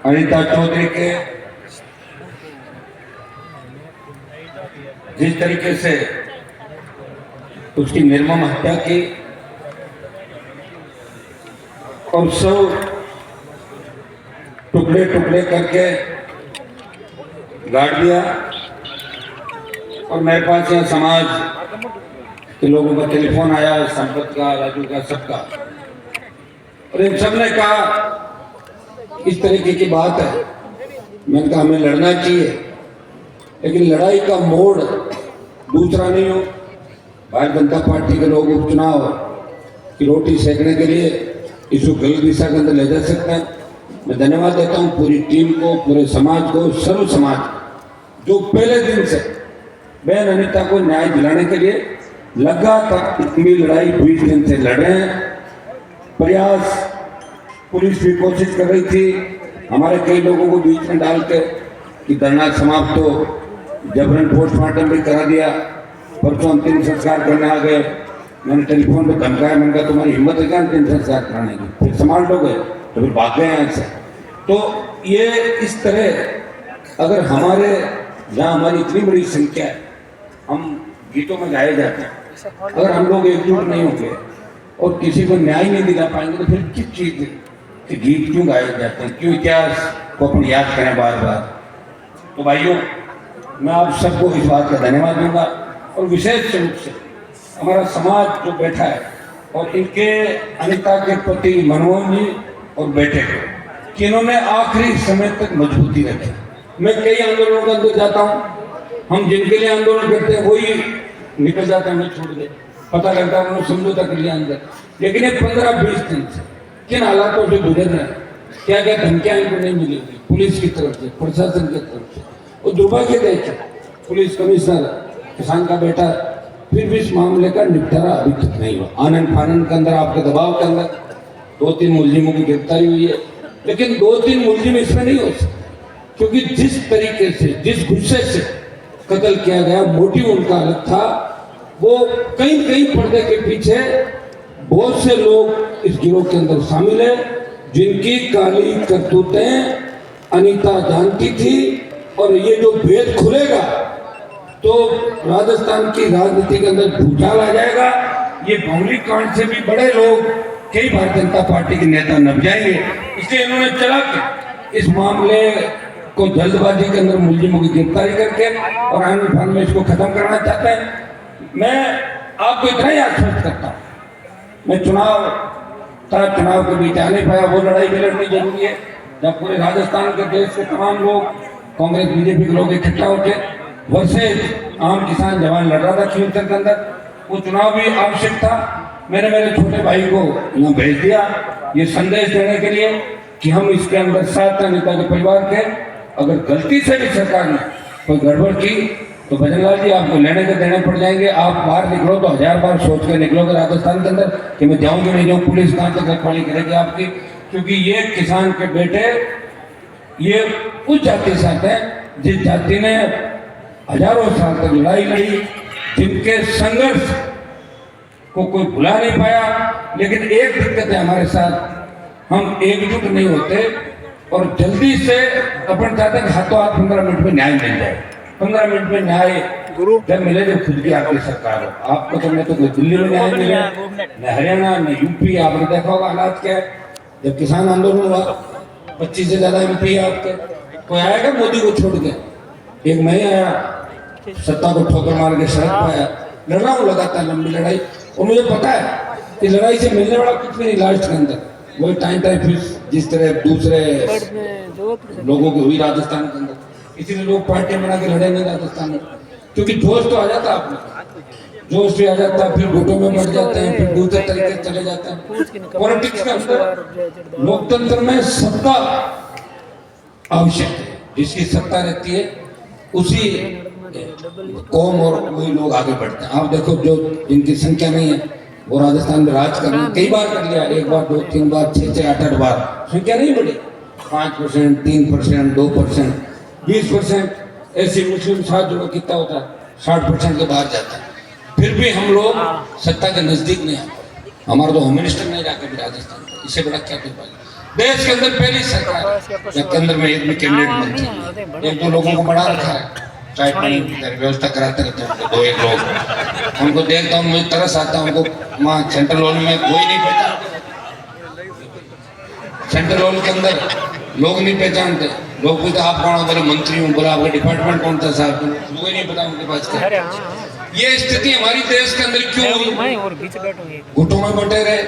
अनिता चौधरी के जिस तरीके से उसकी निर्मम हत्या की और सब टुकड़े टुकड़े करके गाड़ दिया। और मेरे पास यहाँ समाज के लोगों का टेलीफोन आया, संपत का, राजू का, सबका, और इन सब ने कहा इस तरीके की बात है। मैंने कहा हमें लड़ना चाहिए, लेकिन लड़ाई का मोड़ दूसरा नहीं हो। भारतीय जनता पार्टी के लोग उपचुनाव की रोटी सेकने के लिए इसको गलत दिशा के अंदर ले जा सकते हैं। मैं धन्यवाद देता हूं पूरी टीम को, पूरे समाज को, सर्व समाज जो पहले दिन से बहन अनिता को न्याय दिलाने के लिए लगातार इतनी लड़ाई 20 दिन से लड़ रहे हैं। प्रयास पुलिस भी कोशिश कर रही थी, हमारे कई लोगों को बीच में डाल के कि धरना समाप्त हो, जबरन पोस्टमार्टम भी करा दिया। परसों अंतिम संस्कार करने आ गए, मैंने टेलीफोन पे धमकाया, मैंने कहा तुम्हारी हिम्मत है क्या अंतिम संस्कार कराने की? फिर संभाल लोगे तो फिर भाग गए यहाँ से। तो ये इस तरह अगर हमारे यहाँ हमारी इतनी बड़ी संख्या है, हम गीतों में गाए जाते हैं, अगर हम लोग एकजुट नहीं होंगे और किसी को न्याय नहीं दिला पाएंगे तो फिर किस चीज़ के गीत क्यों गाए जाते हैं, क्यों इतिहास को अपन याद करें बार बार। तो भाइयों, मैं आप सबको इस बात का धन्यवाद दूंगा और विशेष रूप से हमारा समाज जो बैठा है और इनके अनिता के पति मनमोहन जी और बेटे को कि इन्होंने आखिरी समय तक मजबूती रखी। मैं कई आंदोलनों के अंदर जाता हूँ, हम जिनके लिए आंदोलन करते हैं वही निकल जाते हैं, हमें छोड़ दे, पता लगता है उन्होंने समझौता कर लिया अंदर। लेकिन ये 15-20 दिन से किन हालातों से गुजर रहे हैं, क्या क्या धमकियां इनको नहीं मिली हुई पुलिस की तरफ से, प्रशासन की तरफ से। और दुर्भाग्य देखिए, पुलिस कमिश्नर किसान का बेटा, फिर भी इस मामले का निपटारा अभी तक नहीं हुआ। आनंद फानंद के अंदर, आपके दबाव के अंदर 2-3 मुलजिमों की गिरफ्तारी हुई है, लेकिन 2-3 मुलजिम इसमें नहीं हो सकते, क्योंकि जिस तरीके से, जिस गुस्से से कत्ल किया गया, मोटिव उनका अलग था। वो कहीं कहीं पर्दे के पीछे बहुत से लोग इस गिरोह के अंदर शामिल है, जिनकी काली करतूतें अनिता जानती थी। और ये जो भेद खुलेगा तो राजस्थान की राजनीति के अंदर भूचाल आ जाएगा। ये भौगोली कांड से भी बड़े लोग, कई भारतीय जनता पार्टी के नेता नब जाएंगे। इसलिए इन्होंने चला के इस मामले को जल्दबाजी के अंदर मुलजिमों की गिरफ्तारी करके और आने फान में इसको खत्म करना चाहते हैं। मैं आपको इतना ही आश्वस्त करता हूँ, मैं चुनाव के बीच आ नहीं पाया, वो लड़ाई भी लड़नी जरूरी है। जब पूरे राजस्थान के देश के तमाम लोग, कांग्रेस बीजेपी के लोग इकट्ठा होकर वर्सेज आम किसान जवान लड़ रहा था खींचर के अंदर, वो चुनाव भी आवश्यक था। मैंने मेरे छोटे भाई को यहाँ भेज दिया ये संदेश देने के लिए कि हम इसके अंदर साथ हैं नेता के परिवार के। अगर गलती से भी सरकार ने कोई गड़बड़ की तो भजनलाल जी आपको लेने के देने पड़ जाएंगे। आप बाहर निकलो तो 1000 बार सोच कर निकलोगे राजस्थान के अंदर कि मैं जाऊँगी नहीं जाऊँ, पुलिस कहाँ तक रखवाली करेगी आपकी। क्योंकि ये किसान के बेटे, ये उस जाति से आते हैं जिस जाति ने हजारों साल तक लड़ाई लड़ी, जिनके संघर्ष को कोई भुला नहीं पाया। लेकिन एक दिक्कत है हमारे साथ, हम एकजुट नहीं होते और जल्दी से अपन चाहते हैं हाथों हाथ 15 मिनट में न्याय मिल जाए। 15 मिनट में न्याय जब मिले जब खुद की आपकी सरकार हो। आपको तो मैं तो दिल्ली में न्याय मिले, न हरियाणा न यूपी। आपने देखा होगा हालात क्या है। जब किसान आंदोलन हुआ 25 से ज्यादा MP आपके, कोई आएगा मोदी को छोड़ के? एक मैं आया, सत्ता को ठोकर मार के सड़क पर आया। लड़ रहा हूँ लगातार लंबी लड़ाई, और मुझे पता है कि लड़ाई से मिलने वाला कुछ भी नहीं लास्ट के अंदर। वही टाइम फिर जिस तरह दूसरे लोगों की हुई राजस्थान के अंदर, इसीलिए लोग पार्टी बना के लड़े नहीं राजस्थान में, क्योंकि जोश तो आ जाता आप में, जोश भी आ जाता है, फिर गुटों में बढ़ जाते हैं, फिर दूसरे तरीके से चले जाते हैं। पॉलिटिक्स के अंदर, लोकतंत्र में सत्ता आवश्यक है, जिसकी सत्ता रहती है उसी कौम और वही लोग आगे बढ़ते हैं। आप देखो जो जिनकी संख्या नहीं है वो राजस्थान में राज कर, कई बार कर लिया, 1 बार 2 3 बार 6 8 बार, संख्या नहीं बढ़ी। 5%, 3%, 2%, 20% ऐसी मुस्लिम साथ जो कितना होता है 60% के बाहर जाता है। फिर भी हम लोग सत्ता के नजदीक नहीं आते। हमारा तो होम मिनिस्टर नहीं जाके भी राजस्थान, इससे बड़ा क्या कोई बात। देश के अंदर पहली सरकार है केंद्र में एक भी कैबिनेट मंत्री, एक दो लोगों को बढ़ा रखा है, चाय पानी की व्यवस्था कराते रहते हैं दो एक लोग। उनको देखता हूँ मुझे तरस आता है, उनको वहाँ सेंट्रल हॉल में कोई नहीं पहचानता, सेंट्रल हॉल के अंदर लोग नहीं पहचानते। लोग पूछते आप कौन हो, बोले मंत्री हूँ, बोला आपका डिपार्टमेंट कौन था साहब, कोई नहीं पता उनके पास क्या। ये स्थिति हमारी देश के अंदर क्यों हुई? घुटों में बटे रहे,